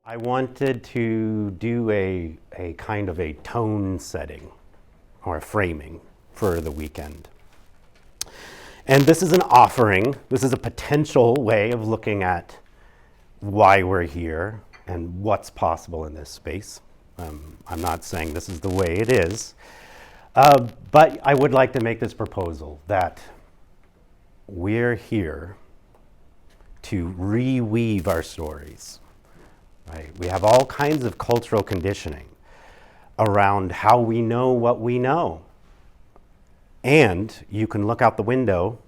I wanted to do a kind of a tone setting or a framing for the weekend. And this is an offering. This is a potential way of looking at why we're here and what's possible in this space. I'm not saying this is the way it is, but I would like to make this proposal that we're here to reweave our stories. Right? We have all kinds of cultural conditioning around how we know what we know. And you can look out the window,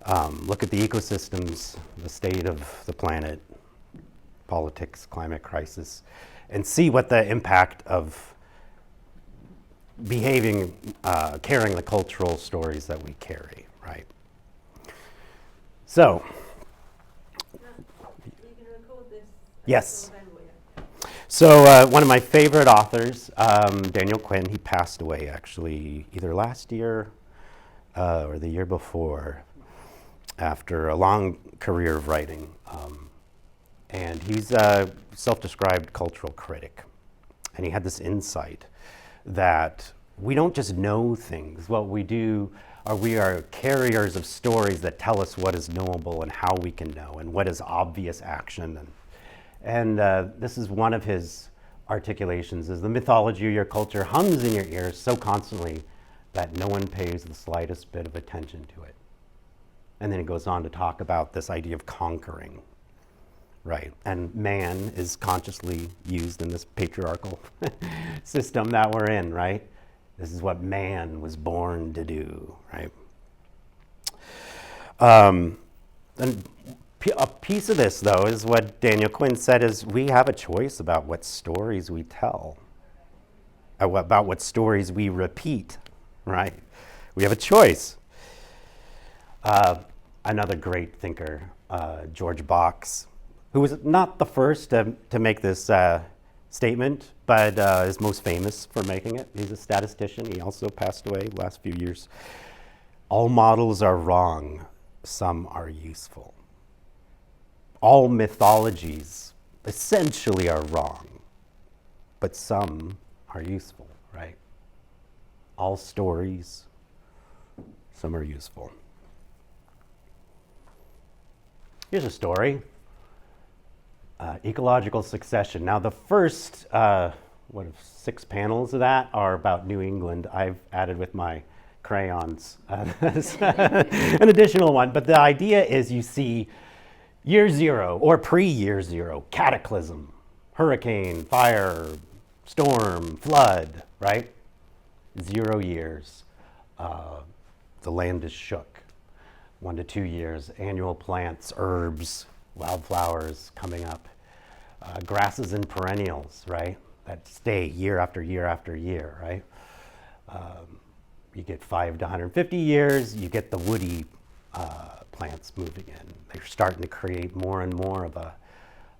look at the ecosystems, the state of the planet, politics, climate crisis, and see what the impact of behaving, carrying the cultural stories that we carry, right? So, yes. So one of my favorite authors, Daniel Quinn, he passed away actually either last year or the year before after a long career of writing. And he's a self-described cultural critic. And he had this insight that we don't just know things. What we do are we are carriers of stories that tell us what is knowable and how we can know and what is obvious action. And this is one of his articulations, is the mythology of your culture hums in your ears so constantly that no one pays the slightest bit of attention to it. And then he goes on to talk about this idea of conquering, right? And man is consciously used in this patriarchal system that we're in, right? This is what man was born to do, right? And a piece of this, though, is what Daniel Quinn said, is we have a choice about what stories we tell, about what stories we repeat, right? We have a choice. Another great thinker, George Box, who was not the first to make this statement, but is most famous for making it. He's a statistician. He also passed away the last few years. All models are wrong. Some are useful. All mythologies essentially are wrong, but some are useful, right? All stories, some are useful. Here's a story, ecological succession. Now the first, 6 panels of that are about New England. I've added with my crayons an additional one, but the idea is you see year zero or pre-year zero, cataclysm, hurricane, fire, storm, flood, right? 0 years, the land is shook. 1 to 2 years, annual plants, herbs, wildflowers coming up, grasses and perennials, right? That stay year after year after year, right? You get 5 to 150 years, you get the woody plants moving in. They're starting to create more and more of a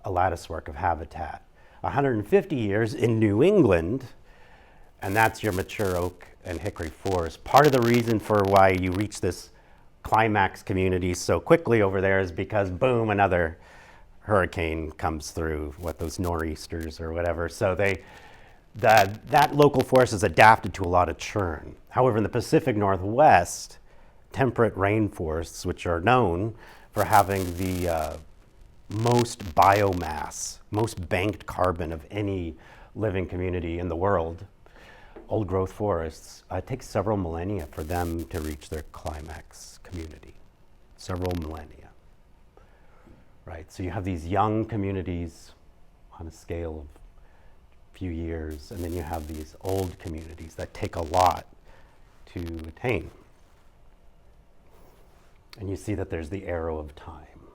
lattice work of habitat. 150 years in New England, and that's your mature oak and hickory forest. Part of the reason for why you reach this climax community so quickly over there is because, boom, another hurricane comes through, those nor'easters or whatever. So that local forest is adapted to a lot of churn. However, in the Pacific Northwest, temperate rainforests, which are known for having the most biomass, most banked carbon of any living community in the world, old growth forests, it takes several millennia for them to reach their climax community. Several millennia, right? So you have these young communities on a scale of a few years, and then you have these old communities that take a lot to attain. And you see that there's the arrow of time.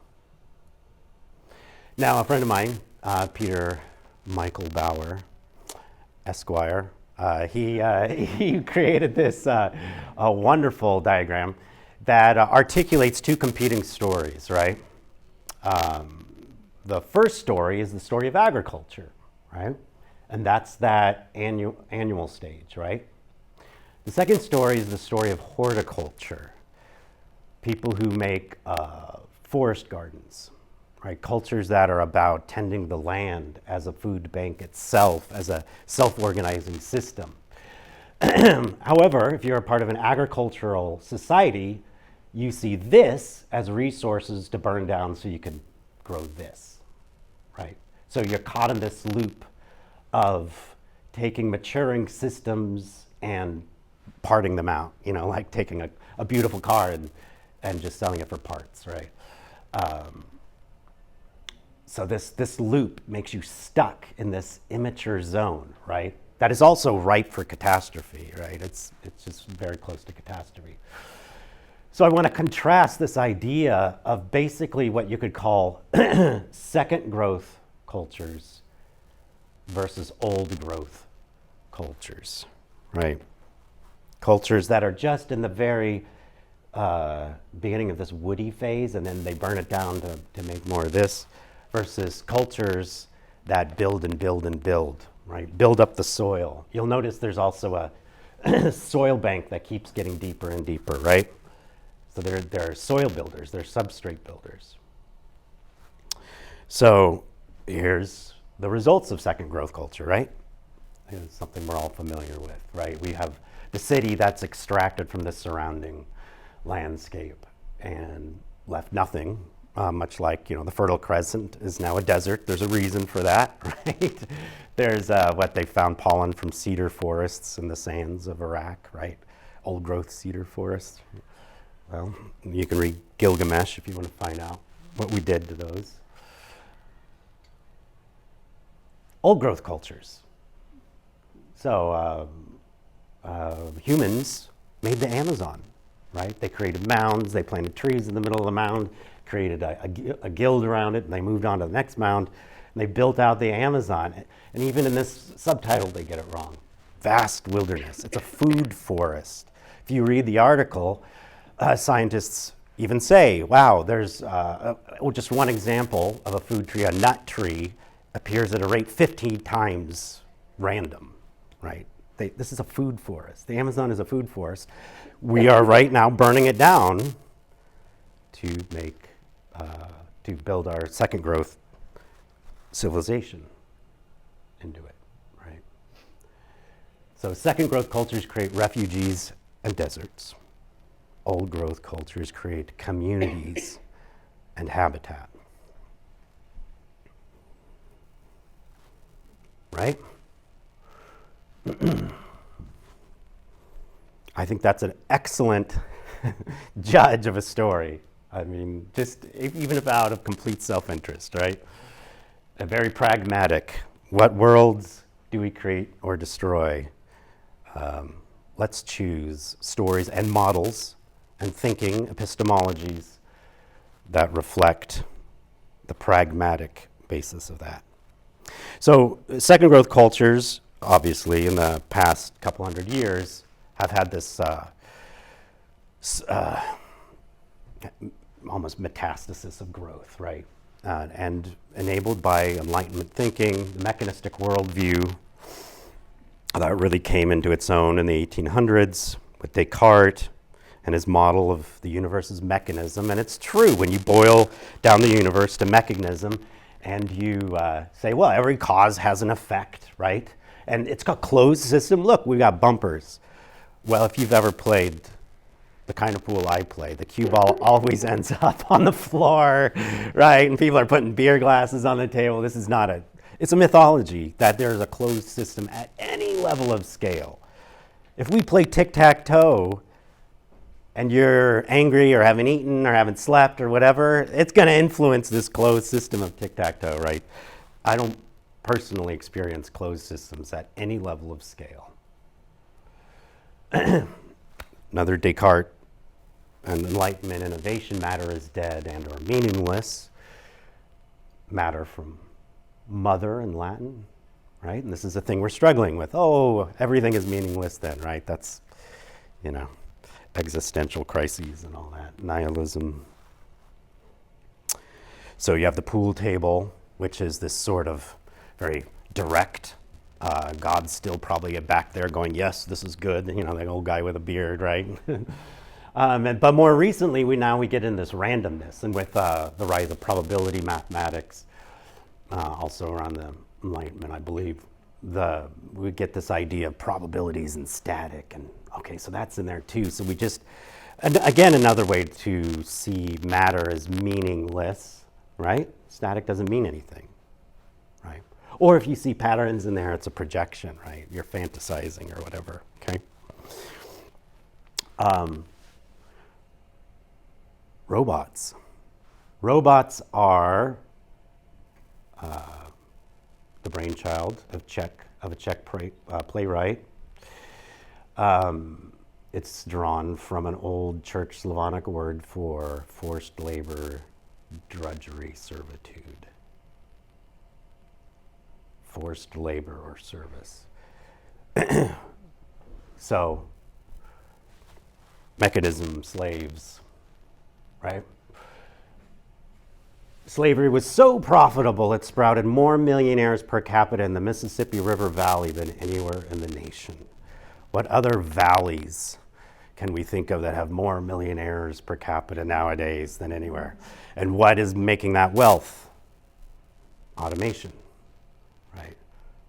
Now, a friend of mine, Peter Michael Bauer, Esquire, he created this a wonderful diagram that articulates 2 competing stories, right? The first story is the story of agriculture, right? And that's that annual stage, right? The second story is the story of horticulture, people who make forest gardens right? Cultures that are about tending the land as a food bank itself, as a self-organizing system. However, if you're a part of an agricultural society, you see this as resources to burn down so you can grow this, right? So you're caught in this loop of taking maturing systems and parting them out, you know, like taking a beautiful car and just selling it for parts, right? So this loop makes you stuck in this immature zone, right? That is also ripe for catastrophe, right? It's just very close to catastrophe. So I want to contrast this idea of basically what you could call second growth cultures versus old growth cultures, right? Cultures that are just in the very beginning of this woody phase, and then they burn it down to make more of this, versus cultures that build and build and build, right? Build up the soil. You'll notice there's also a soil bank that keeps getting deeper and deeper, right? So there are soil builders, there are substrate builders. So here's the results of second growth culture, right? It's something we're all familiar with, right? We have the city that's extracted from the surrounding landscape and left nothing, much like, you know, the Fertile Crescent is now a desert. There's a reason for that, right? There's what they found pollen from cedar forests in the sands of Iraq, right? Old growth cedar forests. Well, you can read Gilgamesh if you want to find out what we did to those. Old growth cultures. So humans made the Amazon, right? They created mounds, they planted trees in the middle of the mound, created a guild around it, and they moved on to the next mound, and they built out the Amazon. And even in this subtitle, they get it wrong. Vast wilderness. It's a food forest. If you read the article, scientists even say, wow, there's just one example of a food tree, a nut tree, appears at a rate 15 times random, right? This is a food forest. The Amazon is a food forest. We are right now burning it down to build our second growth civilization into it, right? So second growth cultures create refugees and deserts. Old growth cultures create communities and habitat. Right? I think that's an excellent judge of a story. I mean, just even out of complete self-interest, right? A very pragmatic. What worlds do we create or destroy? Let's choose stories and models and thinking epistemologies that reflect the pragmatic basis of that. So second growth cultures, obviously, in the past couple hundred years, have had this almost metastasis of growth, right? And enabled by Enlightenment thinking, the mechanistic worldview that really came into its own in the 1800s with Descartes and his model of the universe's mechanism. And it's true, when you boil down the universe to mechanism and you say, well, every cause has an effect, right? And it's a closed system. Look, we've got bumpers. Well, if you've ever played the kind of pool I play, the cue ball always ends up on the floor, right? And people are putting beer glasses on the table. This is not it's a mythology that there's a closed system at any level of scale. If we play tic-tac-toe and you're angry or haven't eaten or haven't slept or whatever, it's going to influence this closed system of tic-tac-toe, right? I don't personally experience closed systems at any level of scale. Another Descartes and Enlightenment innovation, matter is dead and or meaningless. Matter from mother in Latin, right? And this is a thing we're struggling with. Oh, everything is meaningless then, right? That's, existential crises and all that, nihilism. So you have the pool table, which is this sort of very direct, God's still probably back there going, yes, this is good, the old guy with a beard, right? But more recently, we get in this randomness, and with the rise of probability mathematics, also around the Enlightenment, I believe, we get this idea of probabilities and static, and okay, so that's in there too. So we just, and again, another way to see matter as meaningless, right? Static doesn't mean anything, right? Or if you see patterns in there, it's a projection, right? You're fantasizing or whatever, okay? Robots. Robots are the brainchild of a Czech playwright. It's drawn from an old Church Slavonic word for forced labor, drudgery, servitude. Forced labor or service. So, mechanism, slaves, right? Slavery was so profitable, it sprouted more millionaires per capita in the Mississippi River Valley than anywhere in the nation. What other valleys can we think of that have more millionaires per capita nowadays than anywhere? And what is making that wealth? Automation, right?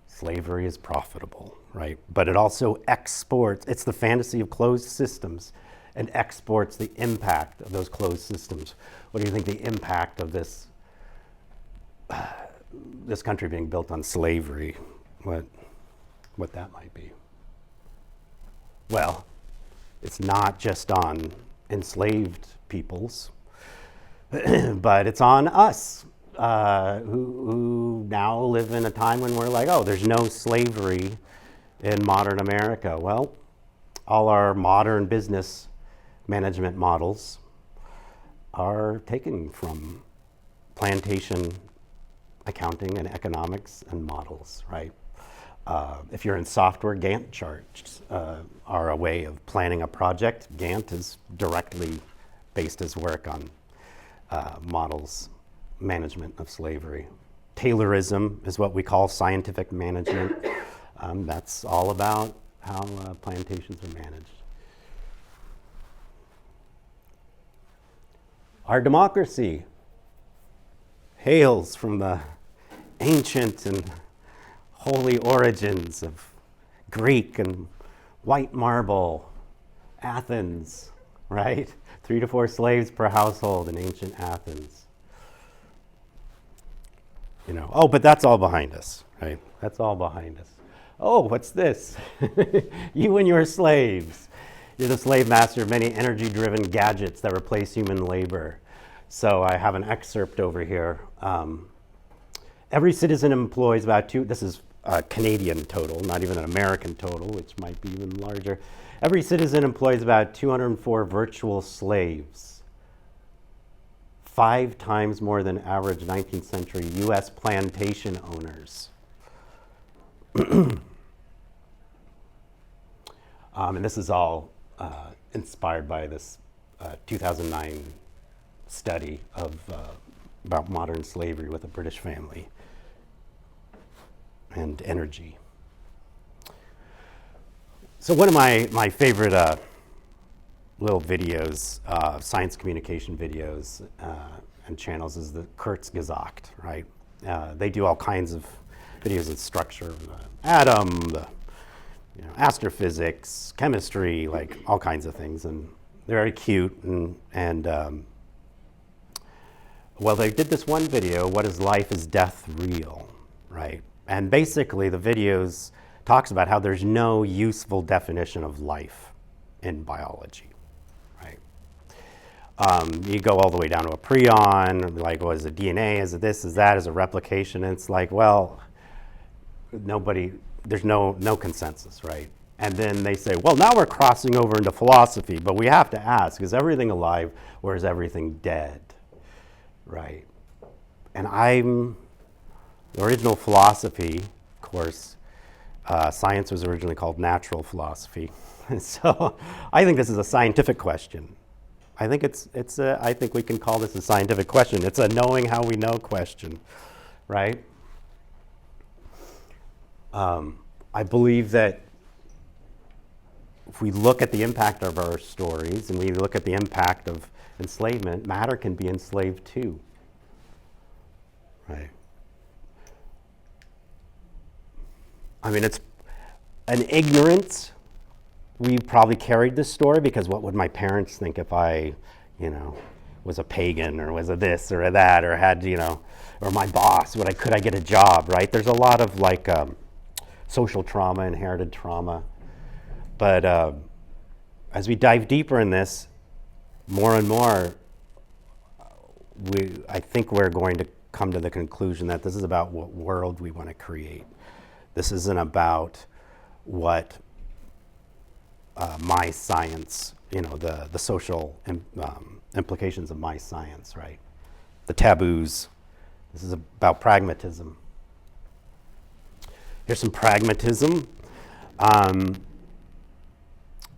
Slavery is profitable, right? But it also exports, it's the fantasy of closed systems, and exports the impact of those closed systems. What do you think the impact of this country being built on slavery, what that might be? Well, it's not just on enslaved peoples, but it's on us who now live in a time when we're like, oh, there's no slavery in modern America. Well, all our modern business management models are taken from plantation accounting and economics and models, right? If you're in software, Gantt charts are a way of planning a project. Gantt is directly based his work on models, management of slavery. Taylorism is what we call scientific management. That's all about how plantations are managed. Our democracy hails from the ancient and holy origins of Greek and white marble, Athens, right? 3 to 4 slaves per household in ancient Athens. You know, oh, but that's all behind us, right? That's all behind us. Oh, what's this? You and your slaves. You're the slave master of many energy-driven gadgets that replace human labor. So I have an excerpt over here. Every citizen employs about this is a Canadian total, not even an American total, which might be even larger. Every citizen employs about 204 virtual slaves, 5 times more than average 19th century US plantation owners. And this is all inspired by this 2009 study of about modern slavery with a British family and energy. So one of my favorite little videos, science communication videos and channels is the Kurzgesagt, right? They do all kinds of videos of structure of the atom, astrophysics, chemistry, like all kinds of things, and they're very cute. And well, they did this one video, "What is life? Is death real?" Right? And basically, the videos talks about how there's no useful definition of life in biology, right? You go all the way down to a prion, like, what is it, DNA? Is it this? Is that? Is it replication? And it's like, well, there's no consensus, right? And then they say, well, now we're crossing over into philosophy, but we have to ask, is everything alive or is everything dead, right? And the original philosophy, of course, science was originally called natural philosophy. So I think this is a scientific question. I think I think we can call this a scientific question. It's a knowing how we know question, right? I believe that if we look at the impact of our stories and we look at the impact of enslavement, matter can be enslaved too, right? I mean, it's an ignorance. We probably carried this story because what would my parents think if I, was a pagan or was a this or a that or had, or my boss, could I get a job, right? There's a lot of like social trauma, inherited trauma. But as we dive deeper in this, more and more, I think we're going to come to the conclusion that this is about what world we want to create. This isn't about what my science, the social implications of my science, right? The taboos. This is about pragmatism. Here's some pragmatism.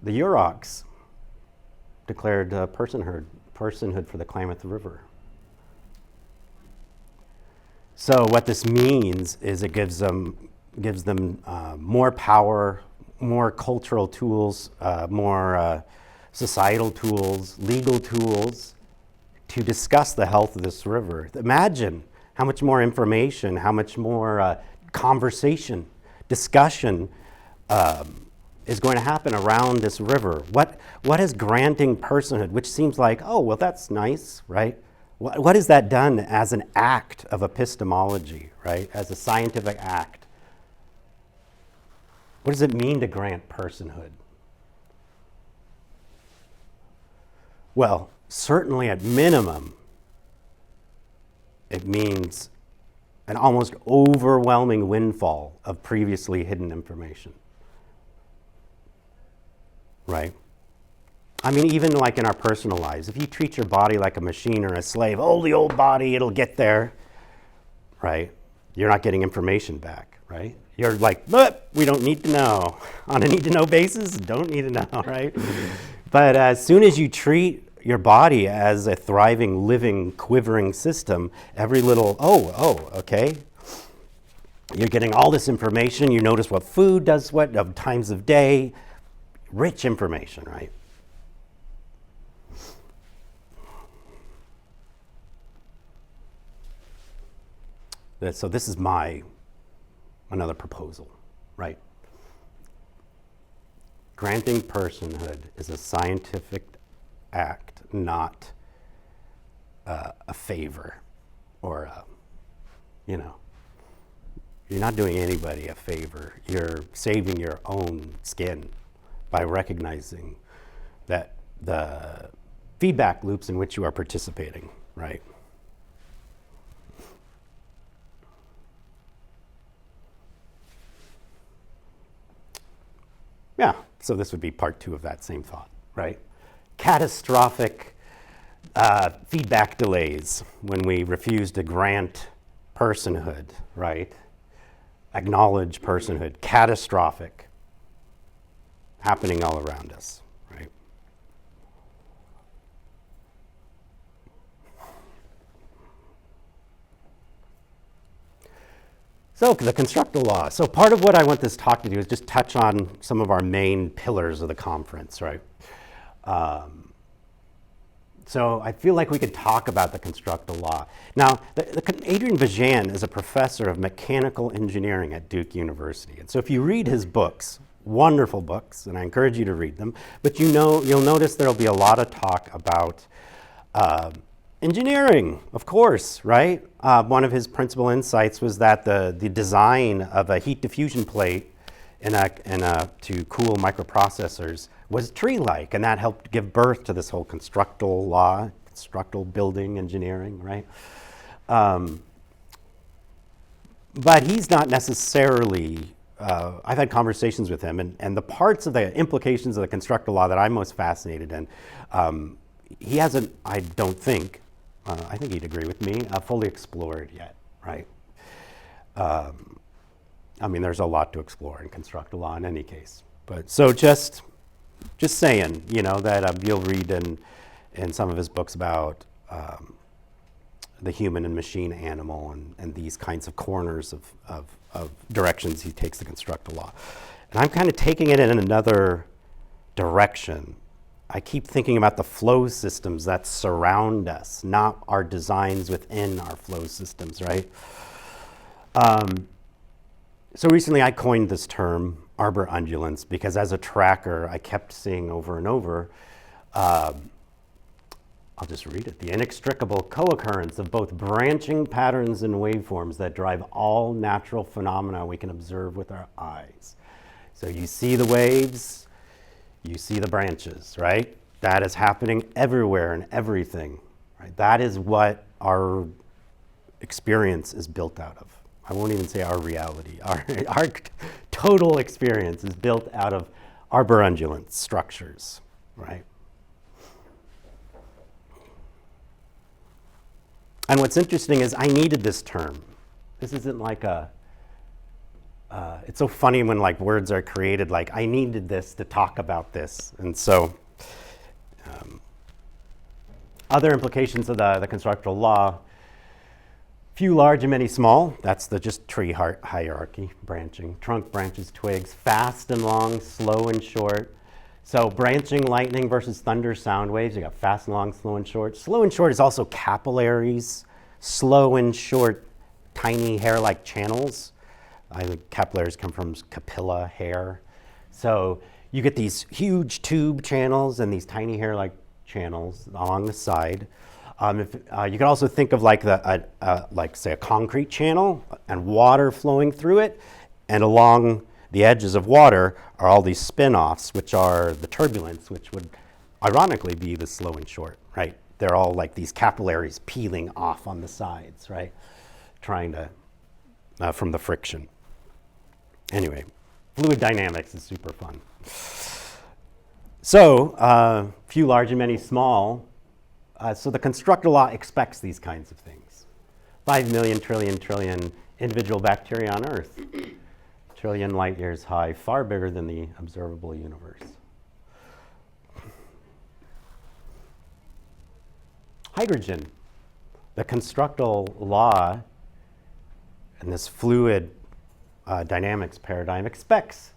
The Yuroks declared personhood for the Klamath River. So what this means is it gives them more power, more cultural tools, more societal tools, legal tools to discuss the health of this river. Imagine how much more information, how much more conversation, discussion is going to happen around this river. What is granting personhood, which seems like, oh, well, that's nice, right? What is that done as an act of epistemology, right? As a scientific act? What does it mean to grant personhood? Well, certainly at minimum, it means an almost overwhelming windfall of previously hidden information, right? I mean, even like in our personal lives, if you treat your body like a machine or a slave, oh, the old body, it'll get there, right? You're not getting information back, right? You're like, but we don't need to know. On a need-to-know basis, don't need to know, right? But as soon as you treat your body as a thriving, living, quivering system, every little, okay. You're getting all this information. You notice what food does what, of times of day. Rich information, right? So this is another proposal, right? Granting personhood is a scientific act, not a favor or you're not doing anybody a favor. You're saving your own skin by recognizing that the feedback loops in which you are participating, right? Yeah, so this would be part 2 of that same thought, right? Catastrophic feedback delays when we refuse to grant personhood, right? Acknowledge personhood, catastrophic, happening all around us, right? So the Constructal Law. So part of what I want this talk to do is just touch on some of our main pillars of the conference, right? So I feel like we could talk about the Constructal Law. Now, Adrian Vajan is a professor of mechanical engineering at Duke University. And so if you read his books, wonderful books, and I encourage you to read them, but you'll notice there'll be a lot of talk about engineering, of course, right? One of his principal insights was that the design of a heat diffusion plate to cool microprocessors was tree-like, and that helped give birth to this whole Constructal Law, constructal building engineering, right? But he's not necessarily, I've had conversations with him, and the parts of the implications of the Constructal Law that I'm most fascinated in, he hasn't, I don't think, I think he'd agree with me, fully explored yet, right? I mean, there's a lot to explore in Constructal Law in any case. But so just saying, that you'll read in some of his books about the human and machine animal and these kinds of corners of directions he takes the Constructal Law. And I'm kind of taking it in another direction. I keep thinking about the flow systems that surround us, not our designs within our flow systems, right? So recently I coined this term, Arbor undulants, because as a tracker, I kept seeing over and over, I'll just read it, the inextricable co-occurrence of both branching patterns and waveforms that drive all natural phenomena we can observe with our eyes. So you see the waves, you see the branches, right? That is happening everywhere and everything, right? That is what our experience is built out of. I won't even say our reality. Our total experience is built out of arbor undulant structures, right? And what's interesting is I needed this term. This isn't like it's so funny when like words are created, like I needed this to talk about this. And so other implications of the Constructal Law, few large and many small, that's the just tree hierarchy, branching, trunk, branches, twigs, fast and long, slow and short. So branching lightning versus thunder sound waves, you got fast and long, slow and short. Slow and short is also capillaries, slow and short, tiny hair-like channels. I think capillaries come from capilla, hair. So you get these huge tube channels and these tiny hair-like channels along the side. You can also think of like like say a concrete channel and water flowing through it, and along the edges of water are all these spin-offs, which are the turbulence, which would ironically be the slow and short, right? They're all like these capillaries peeling off on the sides, right? Trying to, from the friction. Anyway, fluid dynamics is super fun. So, few large and many small. So the Constructal Law expects these kinds of things. 5 million trillion individual bacteria on Earth. Trillion light years high, far bigger than the observable universe. Hydrogen. The Constructal Law and this fluid dynamics paradigm expects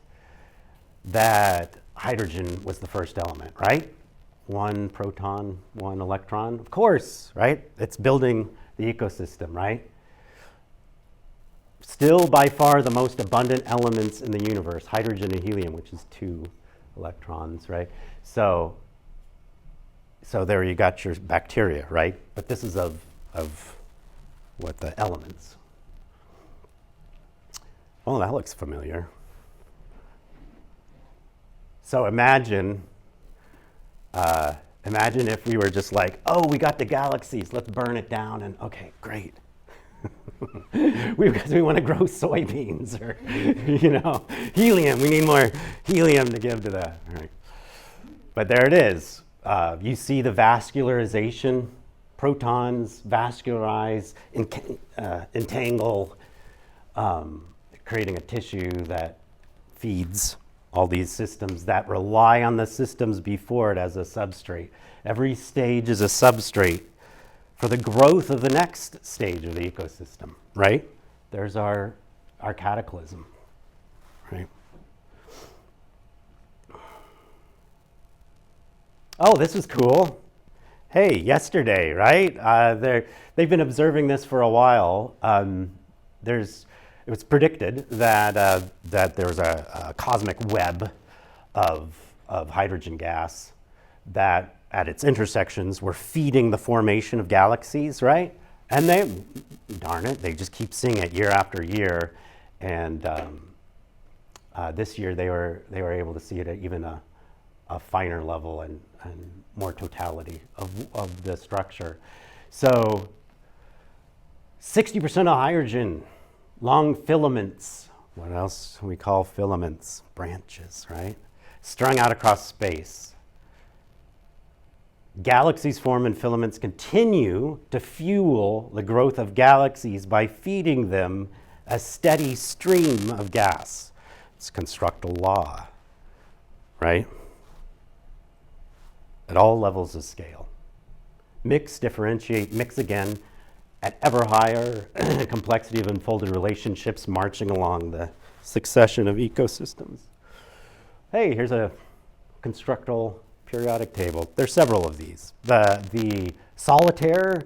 that hydrogen was the first element, right? One proton, one electron, of course, right? It's building the ecosystem, right? Still by far the most abundant elements in the universe, hydrogen and helium, which is 2 electrons, right? So there you got your bacteria, right? But this is of what the elements. Oh, that looks familiar. So imagine if we were just like, oh, we got the galaxies, let's burn it down, and okay, great. Because we want to grow soybeans or, helium. We need more helium to give to that. All right. But there it is. You see the vascularization, protons vascularize, entangle, creating a tissue that feeds all these systems that rely on the systems before it as a substrate. Every stage is a substrate for the growth of the next stage of the ecosystem, right? There's our cataclysm, right? Oh, this is cool. Hey, yesterday, right? They've been observing this for a while. It was predicted that there was a cosmic web of hydrogen gas that at its intersections were feeding the formation of galaxies, right? And they just keep seeing it year after year. And this year they were able to see it at even a finer level and more totality of the structure. So 60% of hydrogen, long filaments. What else we call filaments? Branches, right? Strung out across space. Galaxies form and filaments continue to fuel the growth of galaxies by feeding them a steady stream of gas. It's Constructal Law, right? At all levels of scale. Mix, differentiate, mix again, at ever higher complexity of unfolded relationships marching along the succession of ecosystems. Hey, here's a constructal periodic table. There's several of these. The solitaire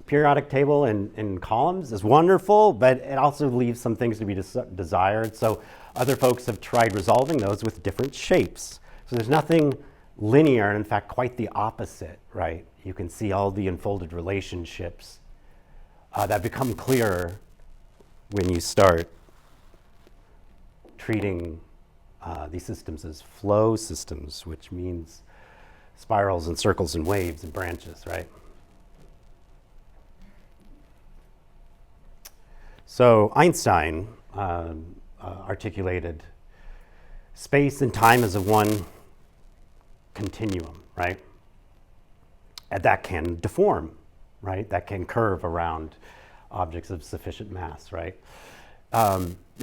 periodic table in columns is wonderful, but it also leaves some things to be desired. So other folks have tried resolving those with different shapes. So there's nothing linear, and in fact, quite the opposite, right? You can see all the unfolded relationships that become clearer when you start treating these systems as flow systems, which means spirals and circles and waves and branches, right? So Einstein articulated space and time as a one continuum, right? And that can deform, right? That can curve around objects of sufficient mass, right?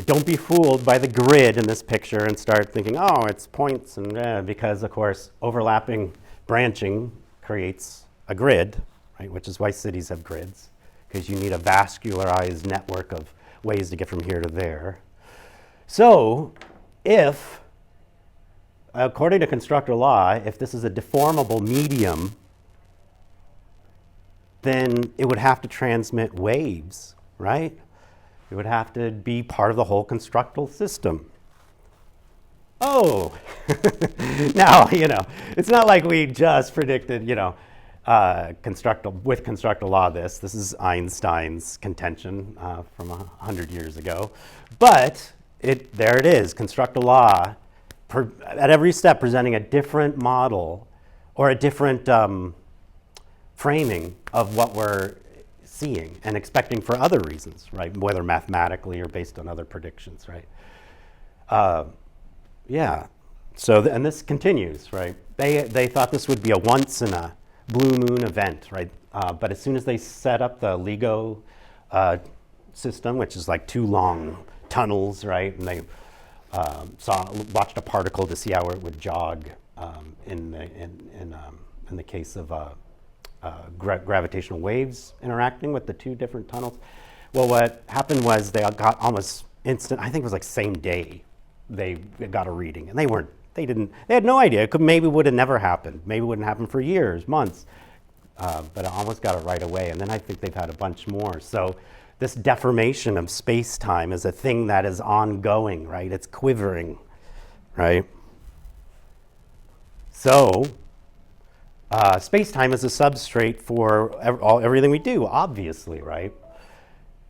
Don't be fooled by the grid in this picture and start thinking, oh, it's points, and because, of course, overlapping branching creates a grid, right? Which is why cities have grids, because you need a vascularized network of ways to get from here to there. So if, according to Constructal Law, if this is a deformable medium, then it would have to transmit waves, right? It would have to be part of the whole constructal system. Oh, now, it's not like we just predicted, with Constructal Law this is Einstein's contention from 100 years ago. But there it is, Constructal Law, at every step presenting a different model or a different framing of what we're seeing and expecting for other reasons, right? Whether mathematically or based on other predictions, right? Yeah. So, and this continues, right? They thought this would be a once in a blue moon event, right? But as soon as they set up the LIGO system, which is like 2 long tunnels, right? And they watched a particle to see how it would jog in the case of gravitational waves interacting with the 2 different tunnels. Well, what happened was they got almost instant, I think it was like same day, they got a reading, and they had no idea. Maybe would have never happened. Maybe it wouldn't happen for years, months, but I almost got it right away. And then I think they've had a bunch more. So this deformation of space-time is a thing that is ongoing, right? It's quivering, right? So space-time is a substrate for everything we do, obviously, right?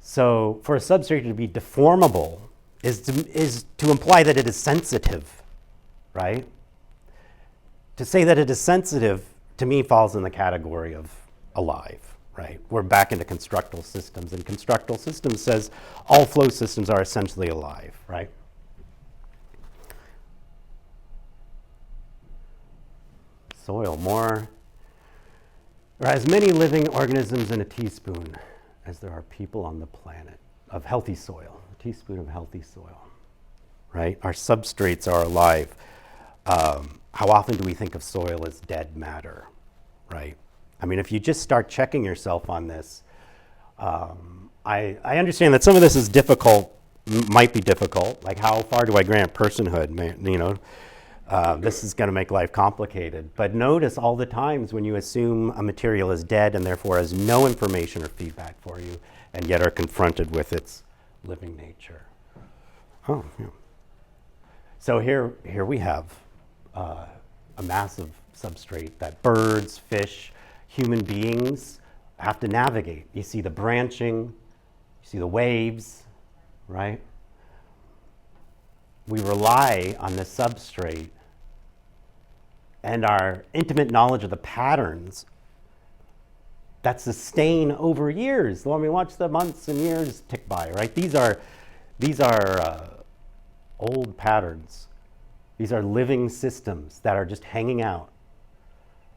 So for a substrate to be deformable is to imply that it is sensitive, right? To say that it is sensitive, to me, falls in the category of alive, right? We're back into constructal systems, and constructal systems says all flow systems are essentially alive, right? Soil, there are as many living organisms in a teaspoon as there are people on the planet of healthy soil, a teaspoon of healthy soil, right? Our substrates are alive. How often do we think of soil as dead matter, right? I mean, if you just start checking yourself on this, I understand that some of this is difficult, might be difficult, like how far do I grant personhood, this is going to make life complicated. But notice all the times when you assume a material is dead and therefore has no information or feedback for you, and yet are confronted with its living nature. Oh, yeah. So here we have a massive substrate that birds, fish, human beings have to navigate. You see the branching, you see the waves, right? We rely on this substrate and our intimate knowledge of the patterns that sustain over years. Let me watch the months and years tick by, right? These are old patterns. These are living systems that are just hanging out.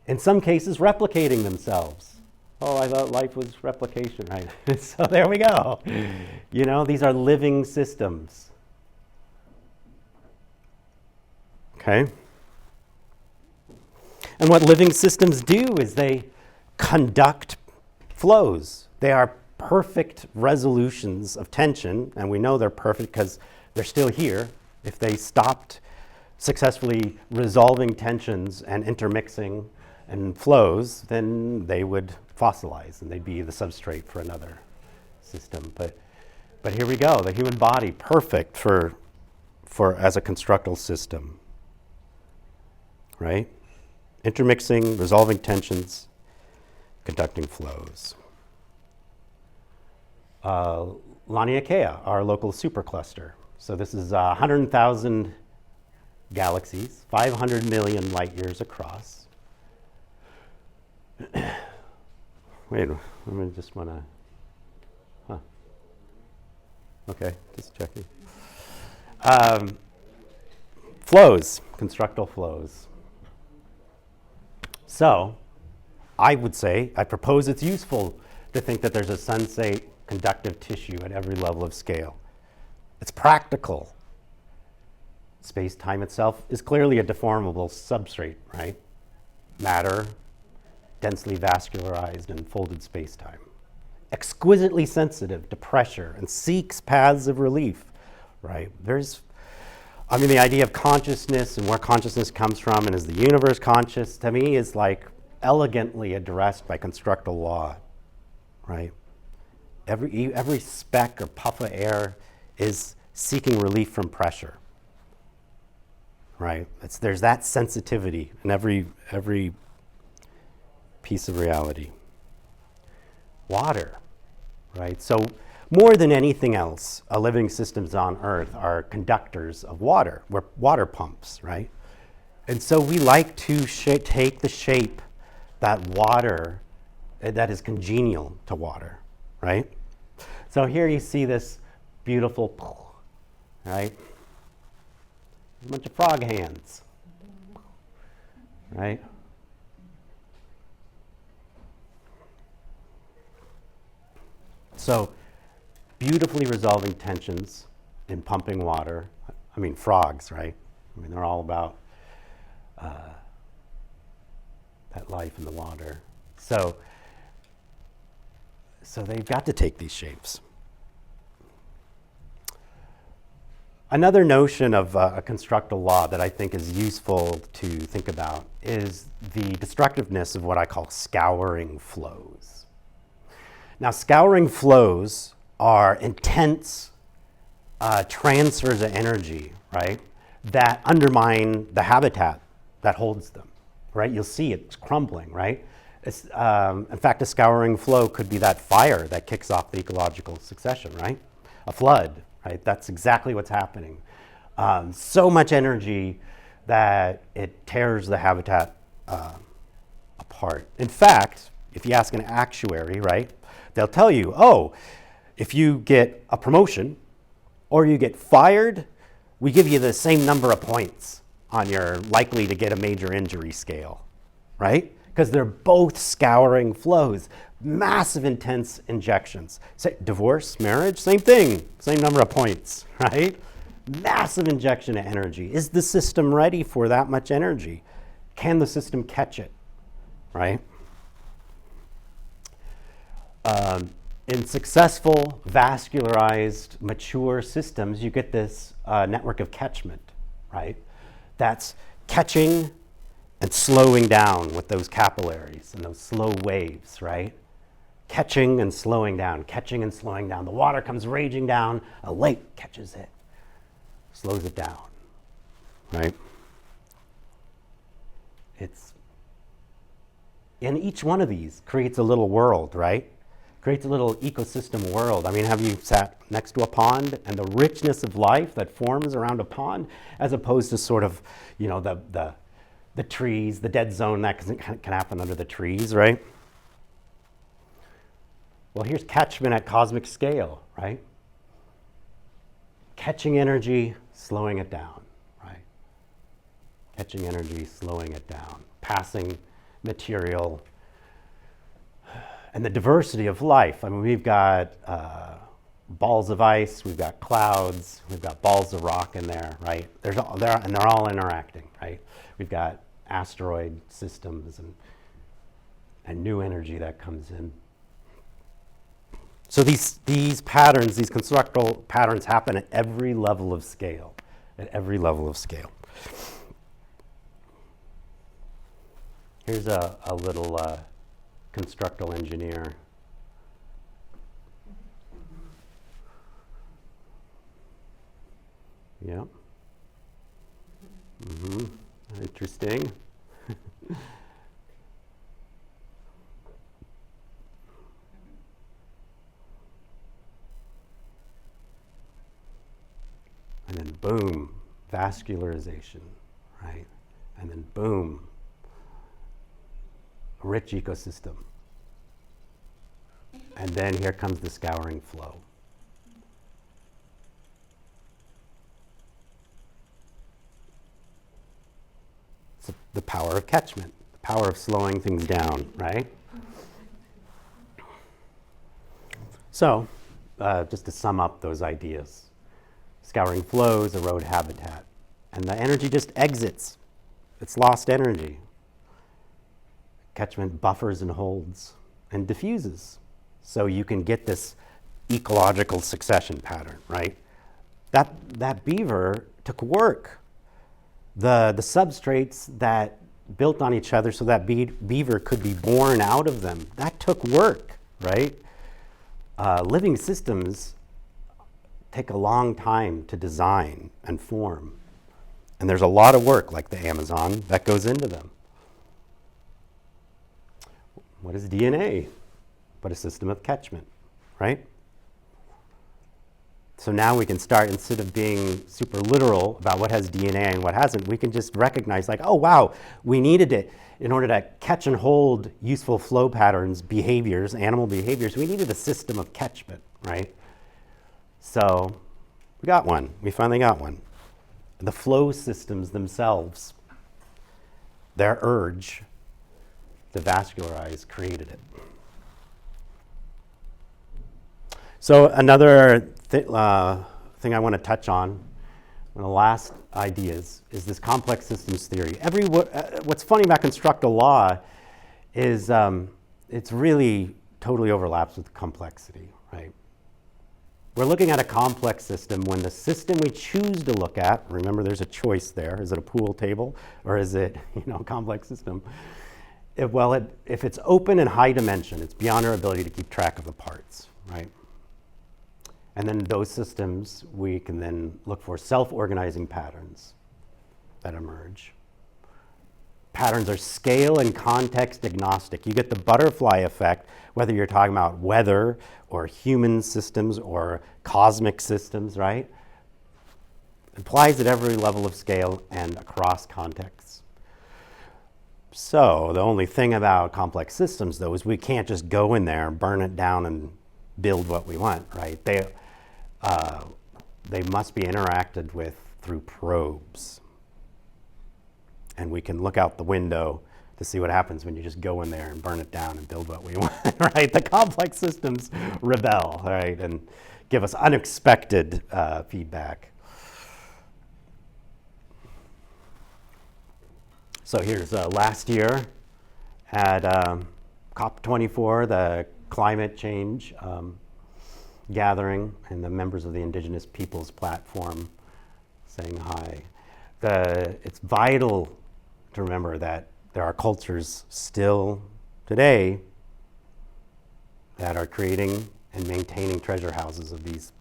In some cases, replicating themselves. Oh, I thought life was replication, right? So there we go. These are living systems. Okay? And what living systems do is they conduct flows. They are perfect resolutions of tension, and we know they're perfect because they're still here. If they stopped successfully resolving tensions and intermixing and flows, then they would fossilize and they'd be the substrate for another system. But here we go, the human body, perfect for as a constructal system, right? Intermixing, resolving tensions, conducting flows. Laniakea, our local supercluster. So this is 100,000 galaxies, 500 million light years across. Wait, I just want to, okay, just checking. Flows, constructal flows. So, I would say, I propose it's useful to think that there's a sensate conductive tissue at every level of scale. It's practical. Space-time itself is clearly a deformable substrate, right? Matter, densely vascularized and folded space-time. Exquisitely sensitive to pressure and seeks paths of relief, right? The idea of consciousness and where consciousness comes from and is the universe conscious, to me, is like elegantly addressed by constructal law, right? Every speck or puff of air is seeking relief from pressure, right? There's that sensitivity in every piece of reality. Water, right? So more than anything else, living systems on Earth are conductors of water. We're water pumps, right? And so we like to take the shape that water, that is congenial to water, right? So here you see this beautiful, right? A bunch of frog hands, right? So beautifully resolving tensions in pumping water. Frogs, right? They're all about that life in the water. So they've got to take these shapes. Another notion of a constructal law that I think is useful to think about is the destructiveness of what I call scouring flows. Now, scouring flows are intense transfers of energy, right, that undermine the habitat that holds them, right? You'll see it's crumbling, right? In fact, a scouring flow could be that fire that kicks off the ecological succession, right? A flood, right? That's exactly what's happening. So much energy that it tears the habitat apart. In fact, if you ask an actuary, right, they'll tell you, if you get a promotion or you get fired, we give you the same number of points on your likely to get a major injury scale, right? Because they're both scouring flows, massive intense injections. Say, divorce, marriage, same thing, same number of points, right? Massive injection of energy. Is the system ready for that much energy? Can the system catch it, right? In successful, vascularized, mature systems, you get this network of catchment, right? That's catching and slowing down with those capillaries and those slow waves, right? Catching and slowing down, catching and slowing down. The water comes raging down, a lake catches it, slows it down, right? And each one of these creates a little world, right? Creates a little ecosystem world. Have you sat next to a pond and the richness of life that forms around a pond, as opposed to sort of, the trees, the dead zone that can happen under the trees, right? Well, here's catchment at cosmic scale, right? Catching energy, slowing it down, right? Catching energy, slowing it down, passing material, and the diversity of life. We've got balls of ice, we've got clouds, we've got balls of rock in there, right? They're all interacting, right? We've got asteroid systems and new energy that comes in. So these patterns, these constructal patterns happen at every level of scale, Here's a little constructal engineer. Yep. Interesting. And then boom, vascularization, right? And then boom, a rich ecosystem. And then here comes the scouring flow. It's the power of catchment, the power of slowing things down, right? So, just to sum up those ideas, scouring flows erode habitat, and the energy just exits. It's lost energy. Catchment buffers and holds and diffuses. So you can get this ecological succession pattern, right? That beaver took work. The substrates that built on each other so that beaver could be born out of them, that took work, right? Living systems take a long time to design and form. And there's a lot of work, like the Amazon, that goes into them. What is DNA? But a system of catchment, right? So now we can start, instead of being super literal about what has DNA and what hasn't, we can just recognize like, oh wow, we needed it in order to catch and hold useful flow patterns, behaviors, animal behaviors. We needed a system of catchment, right? So we got one, we finally got one. The flow systems themselves, their urge to vascularize created it. So another thing I want to touch on, one of the last ideas, is this complex systems theory. What's funny about constructal law is it's really totally overlaps with complexity, right? We're looking at a complex system when the system we choose to look at, remember there's a choice there, is it a pool table or is it a complex system? If it's open and high dimension, it's beyond our ability to keep track of the parts, right? And then those systems, we can then look for self-organizing patterns that emerge. Patterns are scale and context agnostic. You get the butterfly effect, whether you're talking about weather or human systems or cosmic systems, right? It applies at every level of scale and across contexts. So the only thing about complex systems, though, is we can't just go in there, burn it down, and build what we want, right? They must be interacted with through probes. And we can look out the window to see what happens when you just go in there and burn it down and build what we want, right? The complex systems rebel, right? And give us unexpected feedback. So here's last year at COP24, the climate change gathering, and the members of the Indigenous Peoples platform saying hi. It's vital to remember that there are cultures still today that are creating and maintaining treasure houses of these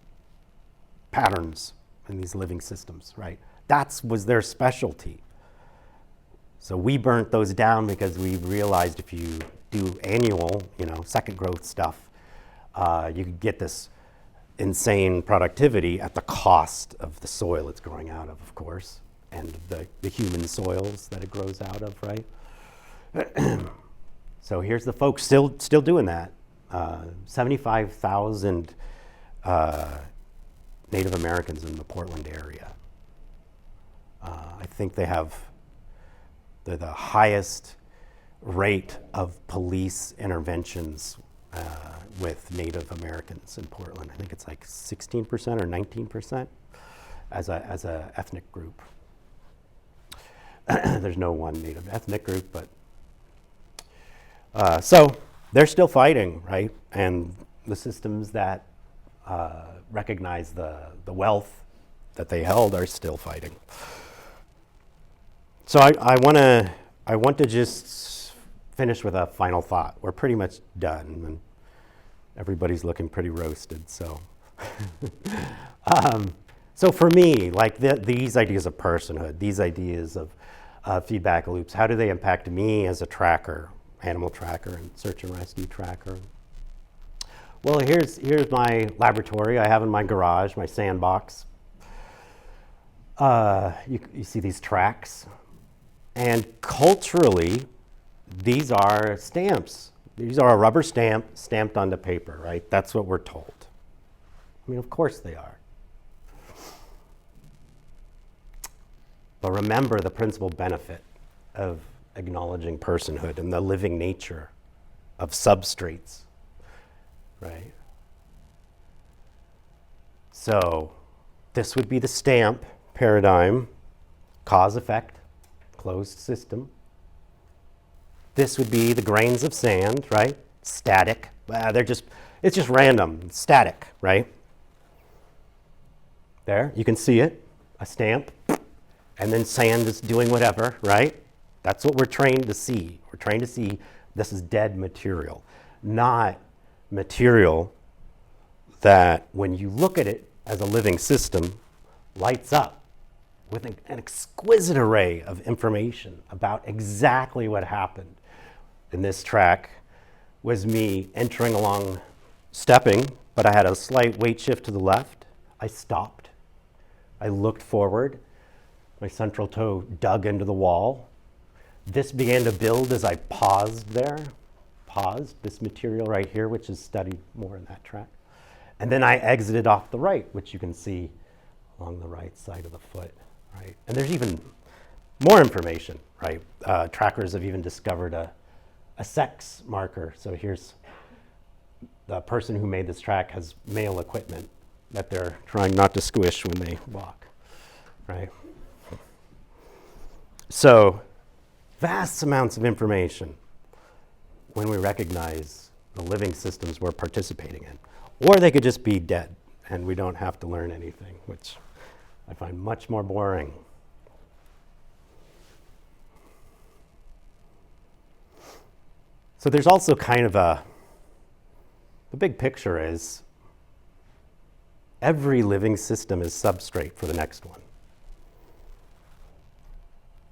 patterns and these living systems, right? That was their specialty. So we burnt those down because we realized if you do annual, second growth stuff, you could get this insane productivity at the cost of the soil it's growing out of course, and the human soils that it grows out of, right? So here's the folks still doing that. 75,000 Native Americans in the Portland area. I think they have the highest rate of police interventions with Native Americans in Portland. I think it's like 16% or 19% as a ethnic group. There's no one Native ethnic group, but so they're still fighting, right? And the systems that recognize the wealth that they held are still fighting. So I want to just finish with a final thought. We're pretty much done, and everybody's looking pretty roasted. So, so for me, like these ideas of personhood, these ideas of feedback loops, how do they impact me as a tracker, animal tracker, and search and rescue tracker? Well, here's my laboratory I have in my garage, my sandbox. You see these tracks. And culturally, these are stamps. These are a rubber stamp stamped onto paper, right? That's what we're told. I mean, of course they are. But remember the principal benefit of acknowledging personhood and the living nature of substrates, right? So this would be the stamp paradigm, cause-effect, closed system. This would be the grains of sand, right? Static. It's just random, static, right? There, you can see it, a stamp, and then sand is doing whatever, right? That's what we're trained to see. We're trained to see this is dead material, not material that when you look at it as a living system, lights up with an exquisite array of information about exactly what happened. In this track was me entering along, stepping, but I had a slight weight shift to the left. I stopped. I looked forward. My central toe dug into the wall. This began to build as I paused there. Paused, this material right here, which is studied more in that track. And then I exited off the right, which you can see along the right side of the foot. Right? And there's even more information, right? Trackers have even discovered a sex marker. So here's the person who made this track has male equipment that they're trying not to squish when they walk, right? So vast amounts of information when we recognize the living systems we're participating in. Or they could just be dead and we don't have to learn anything, which I find much more boring. So there's also kind of the big picture is every living system is substrate for the next one.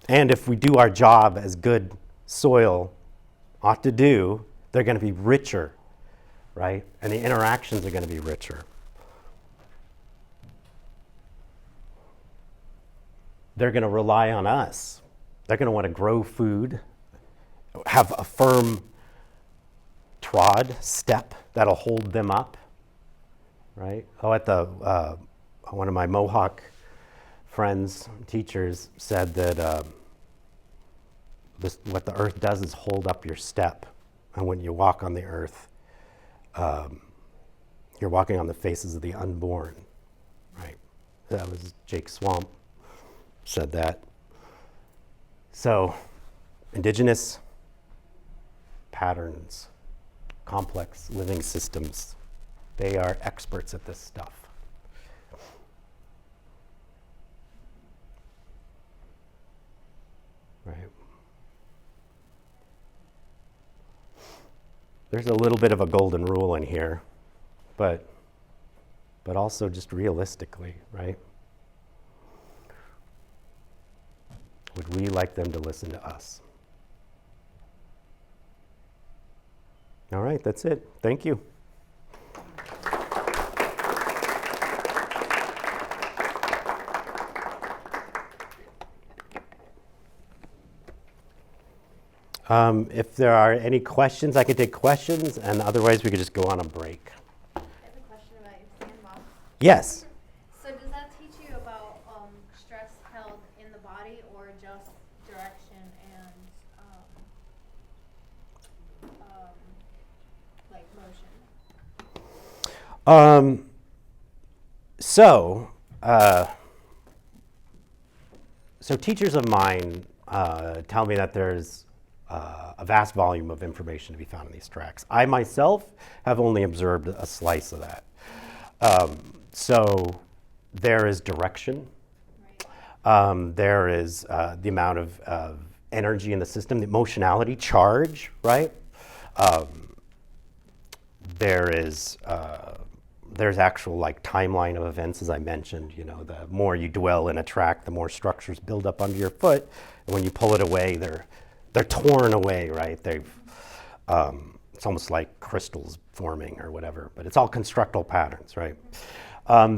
And if we do our job as good soil ought to do, they're going to be richer, right? And the interactions are going to be richer. They're going to rely on us. They're going to want to grow food, have a firm trod step that'll hold them up, right? Oh, at the one of my Mohawk friends, teachers, said that what the earth does is hold up your step, and when you walk on the earth, you're walking on the faces of the unborn, right? That was Jake Swamp said that. So, indigenous patterns, complex living systems, they are experts at this stuff. Right. There's a little bit of a golden rule in here, but also just realistically, right? Would we like them to listen to us? All right, that's it. Thank you. If there are any questions, I can take questions, and otherwise we could just go on a break. I have a question about your sandbox. Yes. So does that teach you about stress held in the body or just direction and like motion? So teachers of mine tell me that there's a vast volume of information to be found in these tracks. I myself have only observed a slice of that. So there is direction. There is the amount of energy in the system, the motionality, charge, right? There's actual like timeline of events, as I mentioned. You know, the more you dwell in a track, the more structures build up under your foot. And when you pull it away, they're torn away, right? It's almost like crystals forming or whatever, but it's all constructal patterns, right?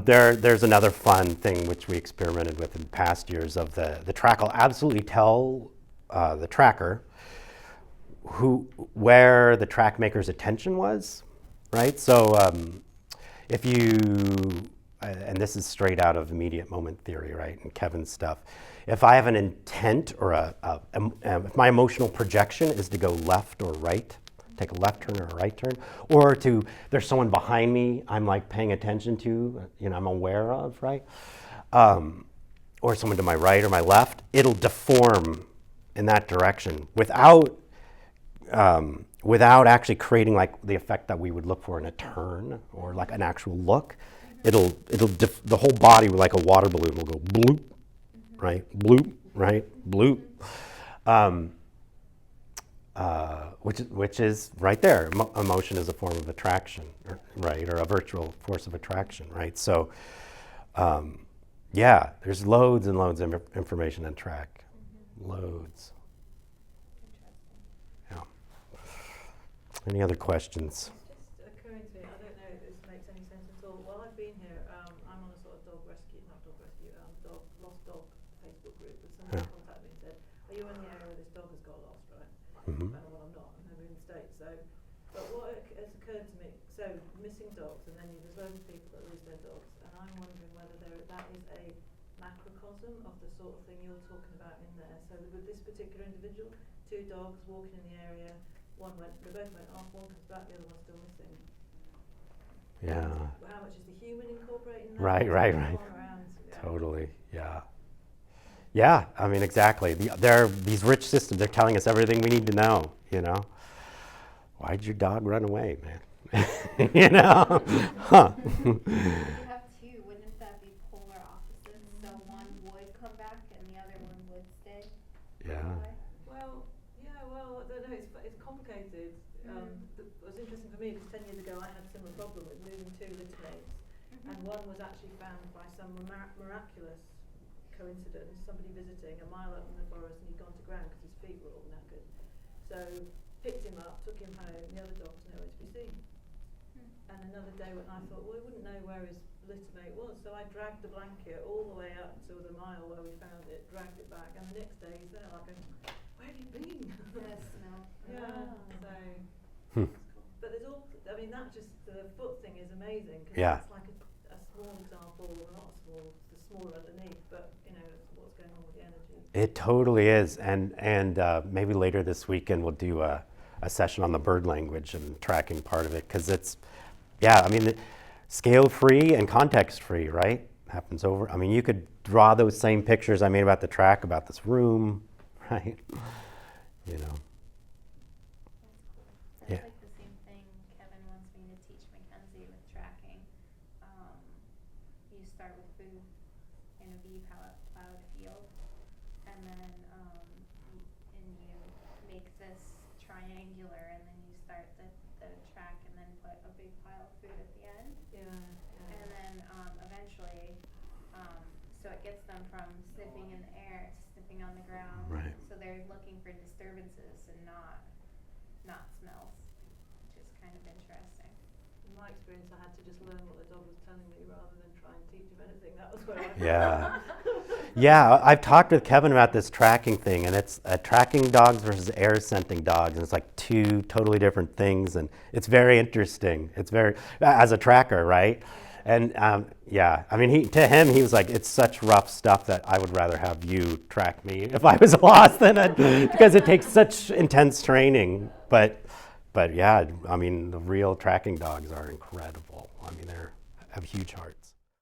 There's another fun thing which we experimented with in past years of the track will absolutely tell the tracker where the track maker's attention was, right? So if you, and this is straight out of immediate moment theory, right, and Kevin's stuff. If I have an intent or if my emotional projection is to go left or right, take a left turn or a right turn, or there's someone behind me I'm like paying attention to, you know, I'm aware of, right? Or someone to my right or my left, it'll deform in that direction without actually creating like the effect that we would look for in a turn or like an actual look. The whole body like a water balloon will go bloop, right? Bloop, right? Bloop. Which is right there. Emotion is a form of attraction, right? Or a virtual force of attraction, right? So, yeah, there's loads and loads of information in track. Loads. Yeah. Any other questions? It's just occurring to me, I don't know if this makes any sense at all. While I've been here, I'm on a sort of lost dog Facebook group, and someone contacted me and said, are you in the area where this dog has got lost, right? Mm-hmm. Well, I'm not, I'm never in the States, so, but what has occurred to me, so missing dogs, and then there's loads of people that lose their dogs, and I'm wondering whether that is a macrocosm of the sort of thing you're talking about in there. So with this particular individual, 2 dogs walking in the area, they both went off, one comes back, the other one's still missing. Yeah. How much is the human incorporating that? Right. Around, Totally, yeah. Yeah, I mean, exactly. They're these rich systems, they're telling us everything we need to know, you know? Why'd your dog run away, man? You know? Huh. You have 2, wouldn't that be polar opposites? So one would come back and the other one would stay? Yeah. Well, I don't know, it's complicated. It was interesting for me because 10 years ago I had a similar problem with moving 2 littermates, and one was actually found by some miraculous coincidence, somebody visiting a mile up in the forest, and he'd gone to ground because his feet were all knackered. So picked him up, took him home, the other dog was nowhere to be seen. And another day when I thought, well, we wouldn't know where his littermate was, so I dragged the blanket all the way up to the mile where we found it, dragged it back, and the next day he's there like, where have you been? Yes, no. Yeah, so, but there's all, I mean, that just, the foot thing is amazing, because Yeah. it's like a small example, well, not small, the smaller underneath, but, you know, what's going on with the energy. It totally is, and maybe later this weekend we'll do a session on the bird language and tracking part of it, because it's, yeah, I mean, scale free and context free, right? Happens over. I mean, you could draw those same pictures I made about the track, about this room, right? You know. That's Yeah. like the same thing Kevin wants me to teach Mackenzie with tracking. You start with food in a plowed field, and then you make this triangular, and then you start the track, and then put a big pile of food at the end. And then eventually, so it gets them from sniffing in the air to sniffing on the ground. Right. So they're looking for disturbances and not smells, which is kind of interesting. In my experience, I had to just learn what the dog was telling me rather than try and teach him anything. That was where I Yeah. Yeah, I've talked with Kevin about this tracking thing, and it's tracking dogs versus air scenting dogs, and it's like 2 totally different things, and it's very interesting. It's very, as a tracker, right? And yeah, I mean, to him, he was like, it's such rough stuff that I would rather have you track me if I was lost than because it takes such intense training. But yeah, I mean, the real tracking dogs are incredible. I mean, they have huge hearts.